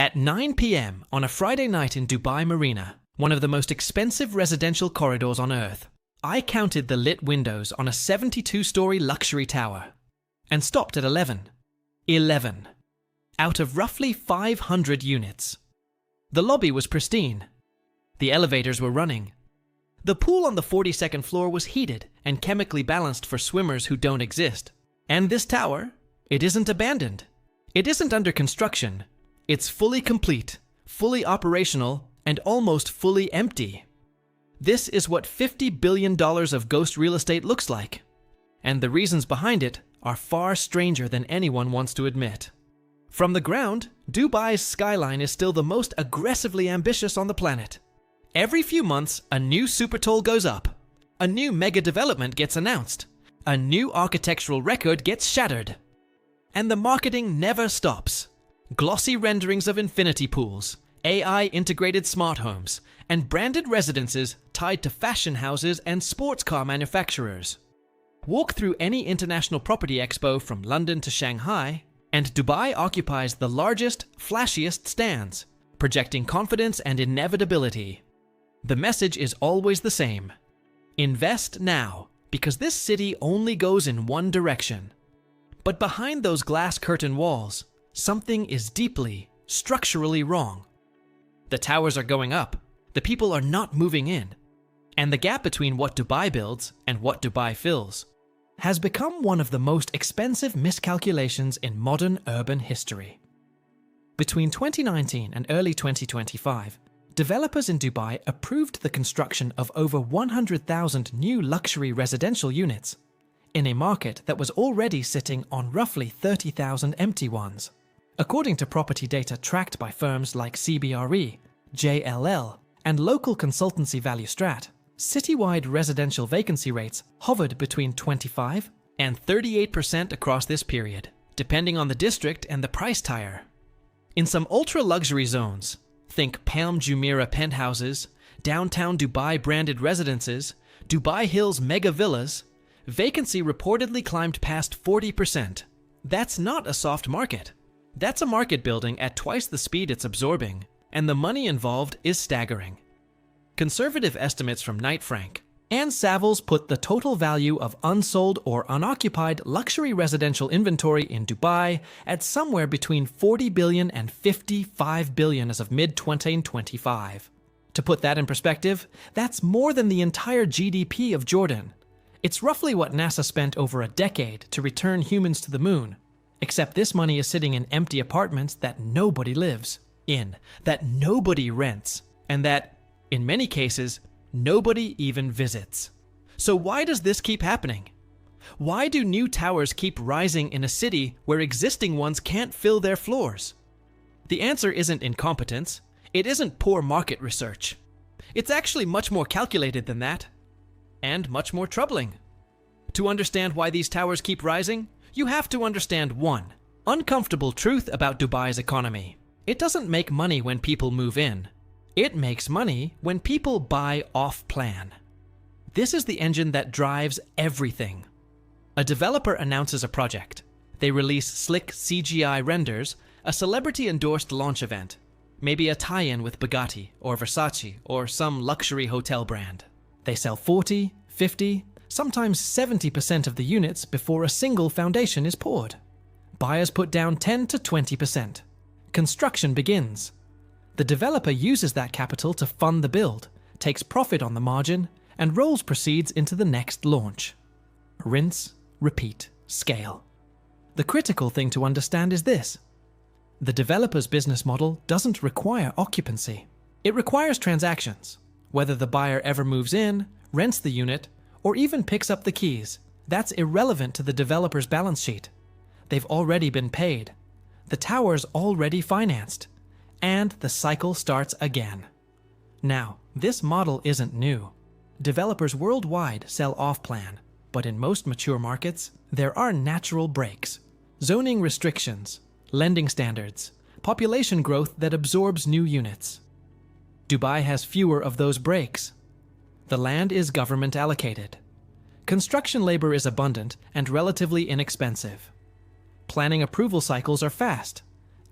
At 9 p.m. on a Friday night in Dubai Marina, one of the most expensive residential corridors on Earth, I counted the lit windows on a 72-story luxury tower and stopped at 11. 11. Out of roughly 500 units. The lobby was pristine. The elevators were running. The pool on the 42nd floor was heated and chemically balanced for swimmers who don't exist. And this tower, it isn't abandoned. It isn't under construction. It's fully complete, fully operational, and almost fully empty. This is what $50 billion of ghost real estate looks like. And the reasons behind it are far stranger than anyone wants to admit. From the ground, Dubai's skyline is still the most aggressively ambitious on the planet. Every few months, a new supertoll goes up. A new mega development gets announced. A new architectural record gets shattered. And the marketing never stops. Glossy renderings of infinity pools, AI-integrated smart homes, and branded residences tied to fashion houses and sports car manufacturers. Walk through any international property expo from London to Shanghai, and Dubai occupies the largest, flashiest stands, projecting confidence and inevitability. The message is always the same. Invest now, because this city only goes in one direction. But behind those glass curtain walls, something is deeply, structurally wrong. The towers are going up, the people are not moving in, and the gap between what Dubai builds and what Dubai fills has become one of the most expensive miscalculations in modern urban history. Between 2019 and early 2025, developers in Dubai approved the construction of over 100,000 new luxury residential units in a market that was already sitting on roughly 30,000 empty ones. According to property data tracked by firms like CBRE, JLL, and local consultancy ValueStrat, citywide residential vacancy rates hovered between 25 and 38% across this period, depending on the district and the price tier. In some ultra-luxury zones, think Palm Jumeirah penthouses, downtown Dubai branded residences, Dubai Hills mega villas, vacancy reportedly climbed past 40%. That's not a soft market. That's a market building at twice the speed it's absorbing, and the money involved is staggering. Conservative estimates from Knight Frank and Savills put the total value of unsold or unoccupied luxury residential inventory in Dubai at somewhere between 40 billion and 55 billion as of mid-2025. To put that in perspective, that's more than the entire GDP of Jordan. It's roughly what NASA spent over a decade to return humans to the moon. Except this money is sitting in empty apartments that nobody lives in, that nobody rents, and that, in many cases, nobody even visits. So why does this keep happening? Why do new towers keep rising in a city where existing ones can't fill their floors? The answer isn't incompetence. It isn't poor market research. It's actually much more calculated than that, and much more troubling. To understand why these towers keep rising, you have to understand one uncomfortable truth about Dubai's economy. It doesn't make money when people move in. It makes money when people buy off-plan. This is the engine that drives everything. A developer announces a project. They release slick CGI renders, a celebrity-endorsed launch event, maybe a tie-in with Bugatti or Versace or some luxury hotel brand. They sell 40, 50, sometimes 70% of the units before a single foundation is poured. Buyers put down 10 to 20%. Construction begins. The developer uses that capital to fund the build, takes profit on the margin, and rolls proceeds into the next launch. Rinse, repeat, scale. The critical thing to understand is this. The developer's business model doesn't require occupancy. It requires transactions. Whether the buyer ever moves in, rents the unit, or even picks up the keys, that's irrelevant to the developer's balance sheet. They've already been paid. The tower's already financed. And the cycle starts again. Now, this model isn't new. Developers worldwide sell off-plan, but in most mature markets, there are natural breaks. Zoning restrictions, lending standards, population growth that absorbs new units. Dubai has fewer of those breaks. The land is government allocated. Construction labor is abundant and relatively inexpensive. Planning approval cycles are fast,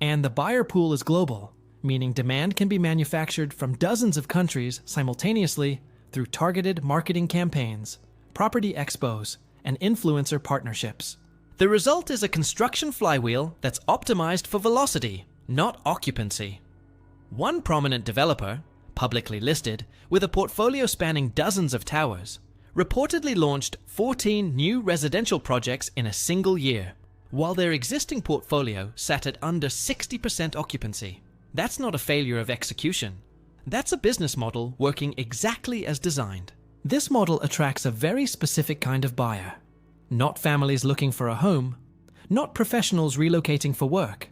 and the buyer pool is global. meaning demand can be manufactured from dozens of countries simultaneously through targeted marketing campaigns, property expos, and influencer partnerships. The result is a construction flywheel that's optimized for velocity, not occupancy. One prominent developer, publicly listed, with a portfolio spanning dozens of towers, reportedly launched 14 new residential projects in a single year, while their existing portfolio sat at under 60% occupancy. That's not a failure of execution. That's a business model working exactly as designed. This model attracts a very specific kind of buyer. Not families looking for a home, not professionals relocating for work,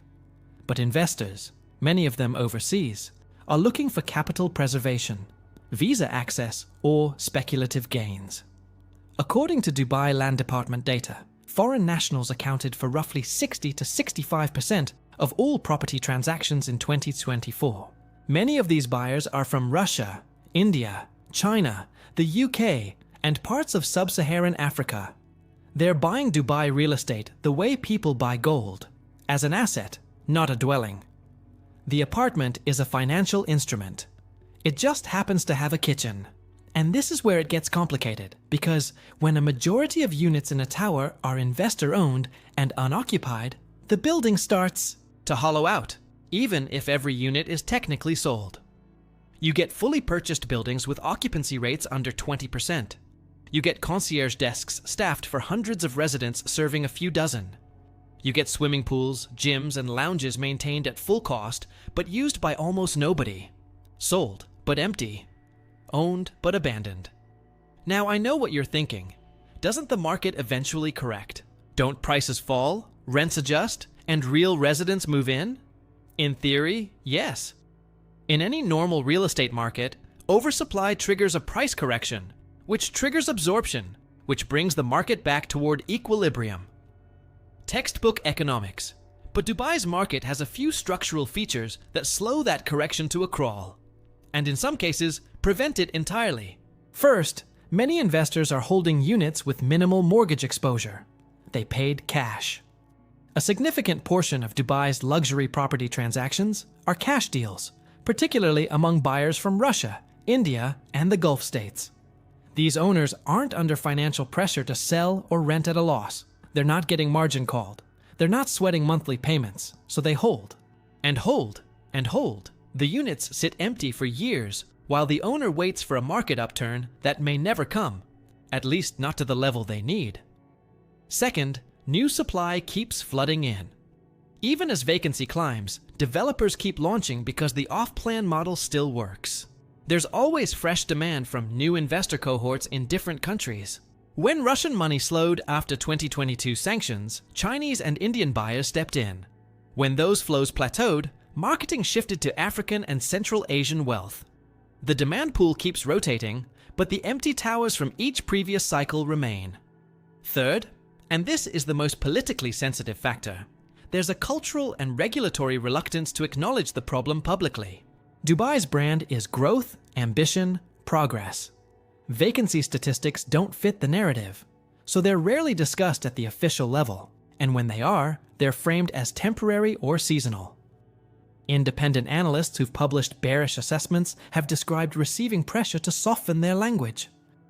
but investors, many of them overseas, are looking for capital preservation, visa access, or speculative gains. According to Dubai Land Department data, foreign nationals accounted for roughly 60 to 65% of all property transactions in 2024. Many of these buyers are from Russia, India, China, the UK, and parts of sub-Saharan Africa. They're buying Dubai real estate the way people buy gold, as an asset, not a dwelling. The apartment is a financial instrument. It just happens to have a kitchen. And this is where it gets complicated, because when a majority of units in a tower are investor-owned and unoccupied, the building starts to hollow out, even if every unit is technically sold. You get fully purchased buildings with occupancy rates under 20%. You get concierge desks staffed for hundreds of residents serving a few dozen. You get swimming pools, gyms, and lounges maintained at full cost, but used by almost nobody. Sold, but empty. Owned, but abandoned. Now, I know what you're thinking. Doesn't the market eventually correct? Don't prices fall, rents adjust, and real residents move in? In theory, yes. In any normal real estate market, oversupply triggers a price correction, which triggers absorption, which brings the market back toward equilibrium. Textbook economics. But Dubai's market has a few structural features that slow that correction to a crawl, and in some cases, prevent it entirely. First, many investors are holding units with minimal mortgage exposure. They paid cash. A significant portion of Dubai's luxury property transactions are cash deals, particularly among buyers from Russia, India, and the Gulf states. These owners aren't under financial pressure to sell or rent at a loss. They're not getting margin called. They're not sweating monthly payments, so they hold. And hold. And hold. The units sit empty for years while the owner waits for a market upturn that may never come, at least not to the level they need. Second, new supply keeps flooding in. Even as vacancy climbs, developers keep launching because the off-plan model still works. There's always fresh demand from new investor cohorts in different countries. When Russian money slowed after 2022 sanctions, Chinese and Indian buyers stepped in. When those flows plateaued, marketing shifted to African and Central Asian wealth. The demand pool keeps rotating, but the empty towers from each previous cycle remain. Third, and this is the most politically sensitive factor, there's a cultural and regulatory reluctance to acknowledge the problem publicly. Dubai's brand is growth, ambition, progress. Vacancy statistics don't fit the narrative, so they're rarely discussed at the official level, and when they are, they're framed as temporary or seasonal. Independent analysts who've published bearish assessments have described receiving pressure to soften their language.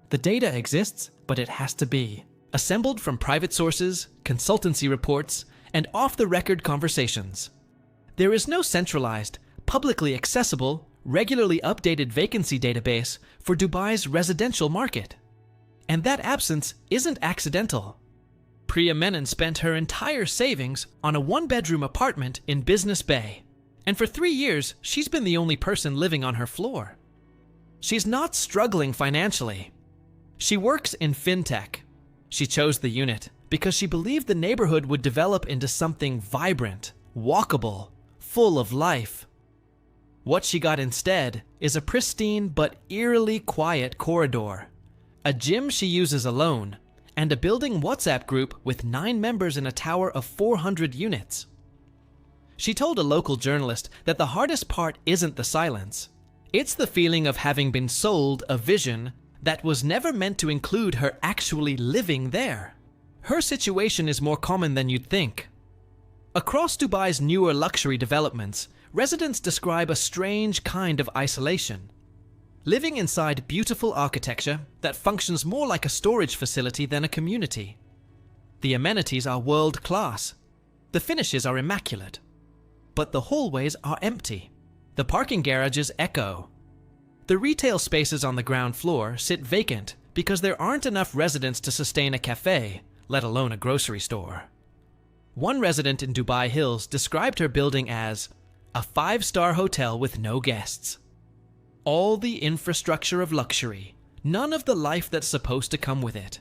The data exists, but it has to be assembled from private sources, consultancy reports, and off-the-record conversations. There is no centralized, publicly accessible, regularly updated vacancy database for Dubai's residential market. And that absence isn't accidental. Priya Menon spent her entire savings on a one-bedroom apartment in Business Bay. And for 3 years, she's been the only person living on her floor. She's not struggling financially. She works in fintech. She chose the unit because she believed the neighborhood would develop into something vibrant, walkable, full of life. What she got instead is a pristine but eerily quiet corridor, a gym she uses alone, and a building WhatsApp group with 9 members in a tower of 400 units. She told a local journalist that the hardest part isn't the silence. It's the feeling of having been sold a vision that was never meant to include her actually living there. Her situation is more common than you'd think. Across Dubai's newer luxury developments, residents describe a strange kind of isolation. Living inside beautiful architecture that functions more like a storage facility than a community. The amenities are world-class. The finishes are immaculate. But the hallways are empty. The parking garages echo. The retail spaces on the ground floor sit vacant because there aren't enough residents to sustain a cafe, let alone a grocery store. One resident in Dubai Hills described her building as a 5-star hotel with no guests. All the infrastructure of luxury, none of the life that's supposed to come with it.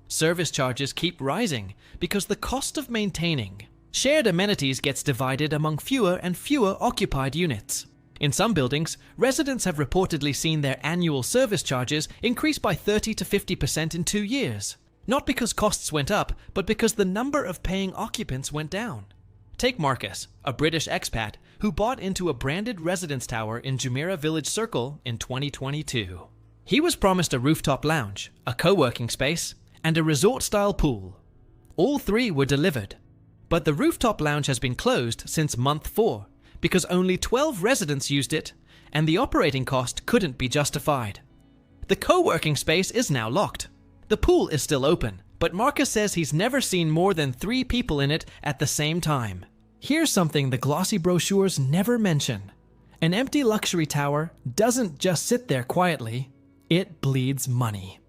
Service charges keep rising because the cost of maintaining shared amenities gets divided among fewer and fewer occupied units. In some buildings, residents have reportedly seen their annual service charges increase by 30 to 50% in 2 years. Not because costs went up, but because the number of paying occupants went down. Take Marcus, a British expat who bought into a branded residence tower in Jumeirah Village Circle in 2022. He was promised a rooftop lounge, a co-working space, and a resort-style pool. All 3 were delivered, but the rooftop lounge has been closed since month 4 because only 12 residents used it and the operating cost couldn't be justified. The co-working space is now locked. The pool is still open, but Marcus says he's never seen more than 3 people in it at the same time. Here's something the glossy brochures never mention. An empty luxury tower doesn't just sit there quietly, it bleeds money.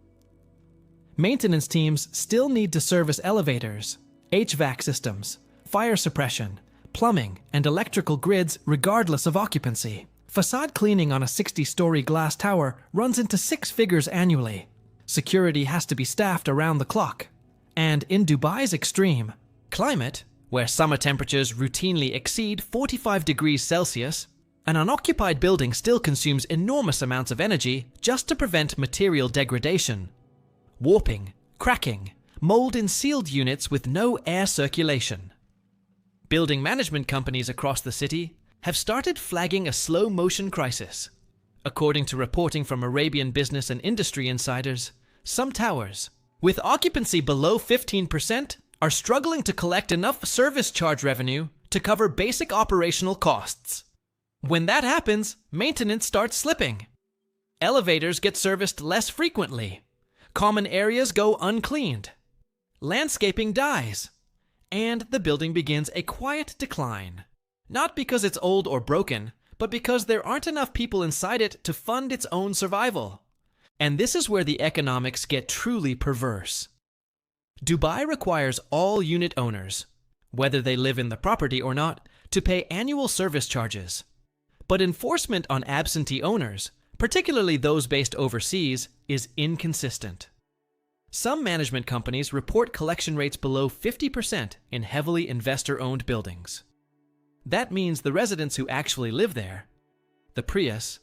Maintenance teams still need to service elevators, HVAC systems, fire suppression, plumbing, and electrical grids regardless of occupancy. Facade cleaning on a 60-story glass tower runs into 6 figures annually. Security has to be staffed around the clock. And in Dubai's extreme climate, where summer temperatures routinely exceed 45 degrees Celsius, an unoccupied building still consumes enormous amounts of energy just to prevent material degradation. Warping, cracking, mold in sealed units with no air circulation. Building management companies across the city have started flagging a slow-motion crisis. According to reporting from Arabian business and industry insiders, some towers, with occupancy below 15%, are struggling to collect enough service charge revenue to cover basic operational costs. When that happens, maintenance starts slipping. Elevators get serviced less frequently. Common areas go uncleaned. Landscaping dies. And the building begins a quiet decline. Not because it's old or broken, but because there aren't enough people inside it to fund its own survival. And this is where the economics get truly perverse. Dubai requires all unit owners, whether they live in the property or not, to pay annual service charges. But enforcement on absentee owners, particularly those based overseas, is inconsistent. Some management companies report collection rates below 50% in heavily investor-owned buildings. That means the residents who actually live there, the Prius,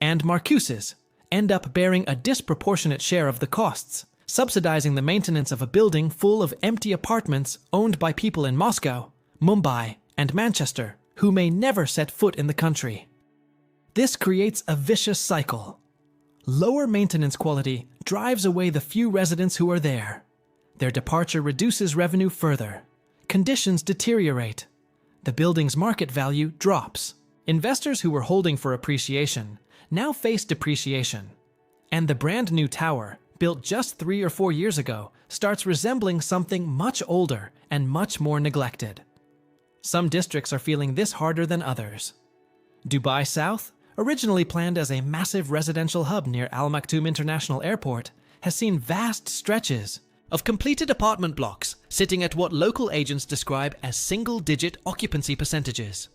and Marcuses, end up bearing a disproportionate share of the costs, subsidizing the maintenance of a building full of empty apartments owned by people in Moscow, Mumbai, and Manchester who may never set foot in the country. This creates a vicious cycle. Lower maintenance quality drives away the few residents who are there. Their departure reduces revenue further. Conditions deteriorate. The building's market value drops. Investors who were holding for appreciation now face depreciation. And the brand new tower, built just 3 or 4 years ago, starts resembling something much older and much more neglected. Some districts are feeling this harder than others. Dubai South, originally planned as a massive residential hub near Al Maktoum International Airport, has seen vast stretches of completed apartment blocks sitting at what local agents describe as single-digit occupancy percentages.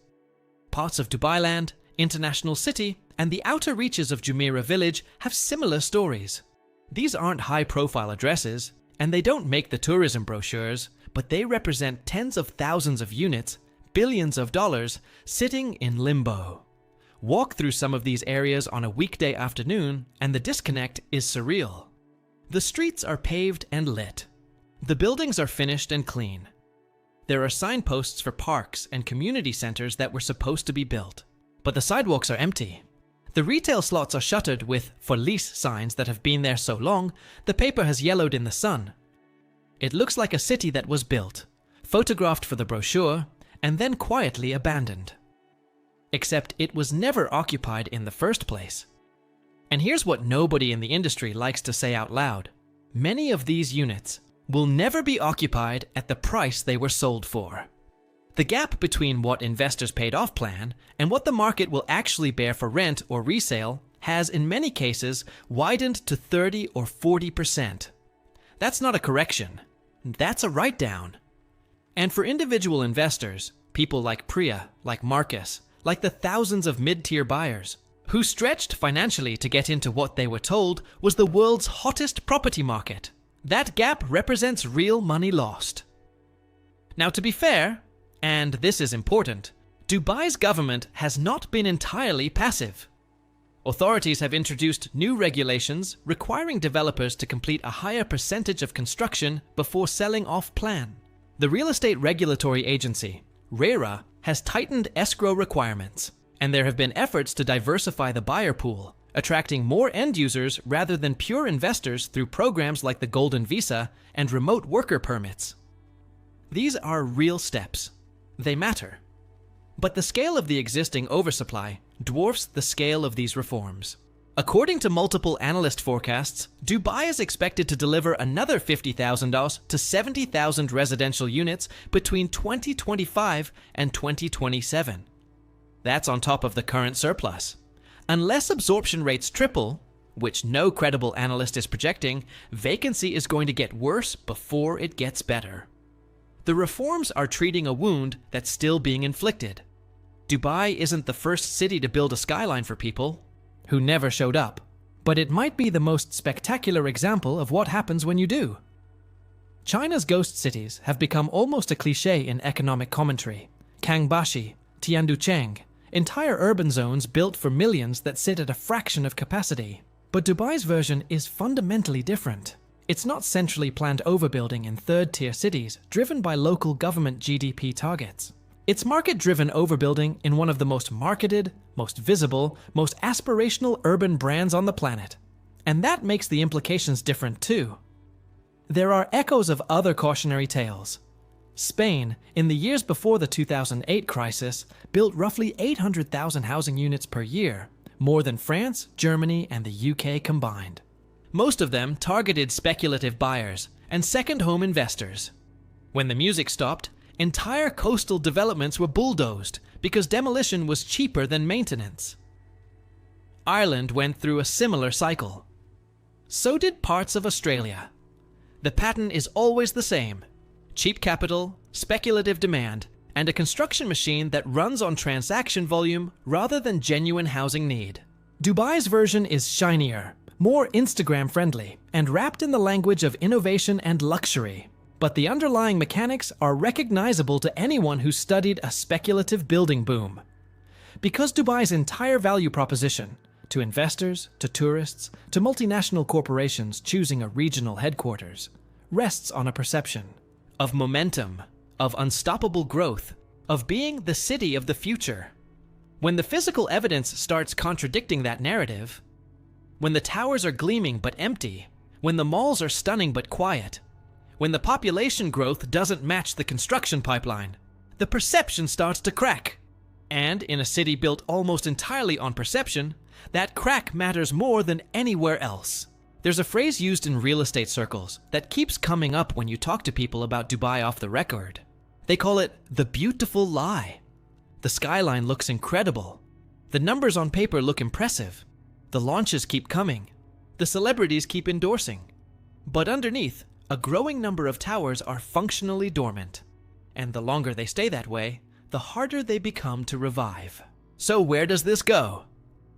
Parts of Dubailand, International City, and the outer reaches of Jumeirah Village have similar stories. These aren't high-profile addresses, and they don't make the tourism brochures, but they represent tens of thousands of units, billions of dollars, sitting in limbo. Walk through some of these areas on a weekday afternoon, and the disconnect is surreal. The streets are paved and lit. The buildings are finished and clean. There are signposts for parks and community centers that were supposed to be built, but the sidewalks are empty. The retail slots are shuttered with "for lease" signs that have been there so long, the paper has yellowed in the sun. It looks like a city that was built, photographed for the brochure, and then quietly abandoned. except it was never occupied in the first place. And here's what nobody in the industry likes to say out loud. Many of these units will never be occupied at the price they were sold for. The gap between what investors paid off plan and what the market will actually bear for rent or resale has in many cases widened to 30 or 40%. That's not a correction. That's a write-down. And for individual investors, people like Priya, like Marcus, like the thousands of mid-tier buyers, who stretched financially to get into what they were told was the world's hottest property market, that gap represents real money lost. Now, to be fair, and this is important, Dubai's government has not been entirely passive. Authorities have introduced new regulations requiring developers to complete a higher percentage of construction before selling off plan. The Real Estate Regulatory Agency, RERA, has tightened escrow requirements, and there have been efforts to diversify the buyer pool, attracting more end users rather than pure investors through programs like the Golden Visa and remote worker permits. These are real steps. They matter. But the scale of the existing oversupply dwarfs the scale of these reforms. According to multiple analyst forecasts, Dubai is expected to deliver another 50,000 to 70,000 residential units between 2025 and 2027. That's on top of the current surplus. Unless absorption rates triple, which no credible analyst is projecting, vacancy is going to get worse before it gets better. The reforms are treating a wound that's still being inflicted. Dubai isn't the first city to build a skyline for people who never showed up, but it might be the most spectacular example of what happens when you do. China's ghost cities have become almost a cliché in economic commentary. Kangbashi, Tianducheng, entire urban zones built for millions that sit at a fraction of capacity. But Dubai's version is fundamentally different. It's not centrally planned overbuilding in third-tier cities driven by local government GDP targets. It's market-driven overbuilding in one of the most marketed, most visible, most aspirational urban brands on the planet. And that makes the implications different too. There are echoes of other cautionary tales. Spain, in the years before the 2008 crisis, built roughly 800,000 housing units per year, more than France, Germany, and the UK combined. Most of them targeted speculative buyers and second-home investors. When the music stopped, entire coastal developments were bulldozed because demolition was cheaper than maintenance. Ireland went through a similar cycle. So did parts of Australia. The pattern is always the same: cheap capital, speculative demand, and a construction machine that runs on transaction volume rather than genuine housing need. Dubai's version is shinier, more Instagram-friendly, and wrapped in the language of innovation and luxury. But the underlying mechanics are recognizable to anyone who studied a speculative building boom. Because Dubai's entire value proposition, to investors, to tourists, to multinational corporations choosing a regional headquarters, rests on a perception of momentum, of unstoppable growth, of being the city of the future. When the physical evidence starts contradicting that narrative, when the towers are gleaming but empty, when the malls are stunning but quiet, when the population growth doesn't match the construction pipeline, the perception starts to crack. And in a city built almost entirely on perception, that crack matters more than anywhere else. There's a phrase used in real estate circles that keeps coming up when you talk to people about Dubai off the record. They call it the beautiful lie. The skyline looks incredible. The numbers on paper look impressive. The launches keep coming. The celebrities keep endorsing. But underneath, a growing number of towers are functionally dormant. And the longer they stay that way, the harder they become to revive. So where does this go?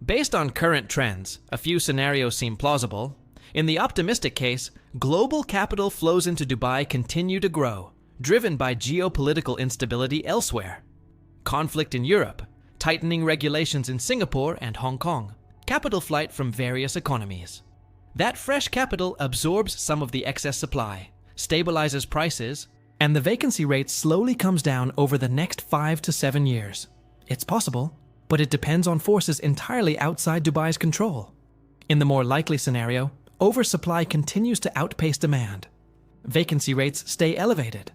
Based on current trends, a few scenarios seem plausible. In the optimistic case, global capital flows into Dubai continue to grow, driven by geopolitical instability elsewhere. Conflict in Europe, tightening regulations in Singapore and Hong Kong, capital flight from various economies. That fresh capital absorbs some of the excess supply, stabilizes prices, and the vacancy rate slowly comes down over the next 5 to 7 years. It's possible, but it depends on forces entirely outside Dubai's control. In the more likely scenario, oversupply continues to outpace demand. Vacancy rates stay elevated.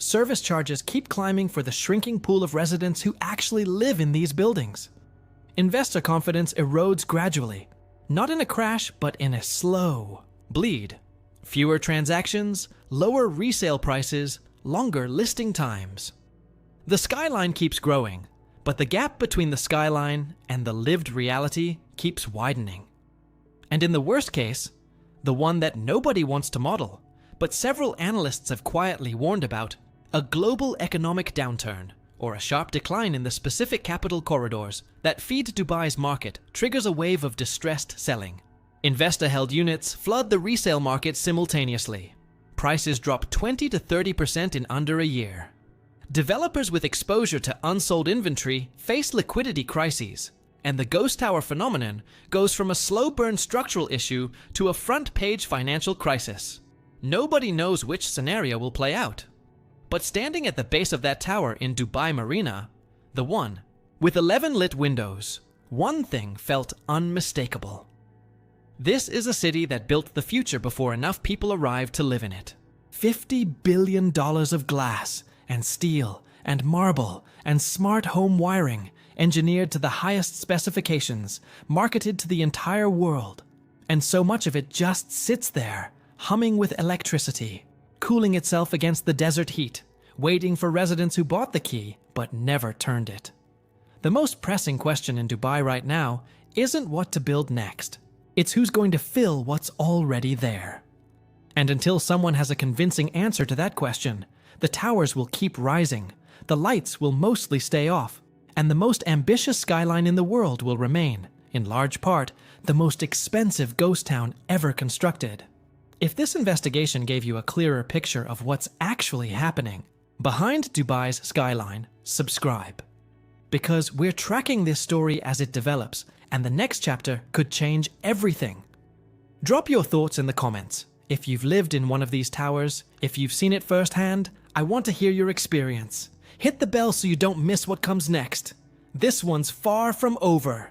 service charges keep climbing for the shrinking pool of residents who actually live in these buildings. Investor confidence erodes gradually, not in a crash, but in a slow bleed. Fewer transactions, lower resale prices, longer listing times. The skyline keeps growing, but the gap between the skyline and the lived reality keeps widening. And in the worst case, the one that nobody wants to model, but several analysts have quietly warned about, a global economic downturn, or a sharp decline in the specific capital corridors that feed Dubai's market, triggers a wave of distressed selling. Investor-held units flood the resale market simultaneously. Prices drop 20 to 30% in under a year. Developers with exposure to unsold inventory face liquidity crises, and the ghost tower phenomenon goes from a slow-burn structural issue to a front-page financial crisis. Nobody knows which scenario will play out. But standing at the base of that tower in Dubai Marina, the one with 11 lit windows, one thing felt unmistakable. This is a city that built the future before enough people arrived to live in it. $50 billion of glass and steel and marble and smart home wiring, engineered to the highest specifications, marketed to the entire world. And so much of it just sits there, humming with electricity, cooling itself against the desert heat, waiting for residents who bought the key but never turned it. The most pressing question in Dubai right now isn't what to build next. It's who's going to fill what's already there. And until someone has a convincing answer to that question, the towers will keep rising, the lights will mostly stay off, and the most ambitious skyline in the world will remain, in large part, the most expensive ghost town ever constructed. If this investigation gave you a clearer picture of what's actually happening behind Dubai's skyline, subscribe. Because we're tracking this story as it develops, and the next chapter could change everything. Drop your thoughts in the comments. If you've lived in one of these towers, if you've seen it firsthand, I want to hear your experience. Hit the bell so you don't miss what comes next. This one's far from over.